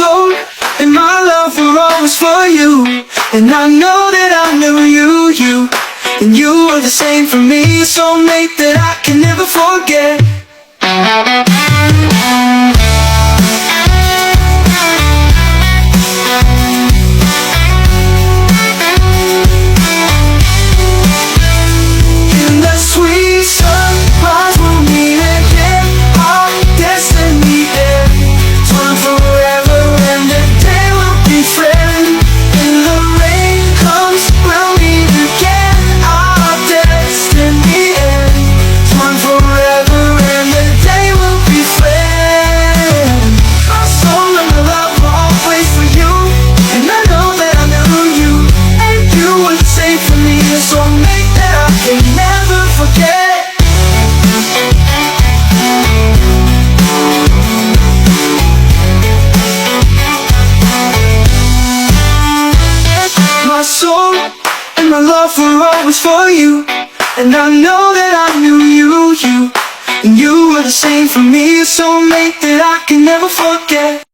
soul and my love were always for you. And I know that I knew you, and you were the same for me. A soulmate that I can never forget. In the sweet sunrise we'll meet again. Our destiny ends one forever, and the day will be friends. And the rain comes, we'll meet again. Our destiny ends one forever, and the day will be friends. My soul and my love were always for you, and I know that I knew you, and you were the same for me. A soulmate that I can never forget. My soul and my love were always for you, and I know that I knew you, and you were the same for me. A soulmate that I can never forget.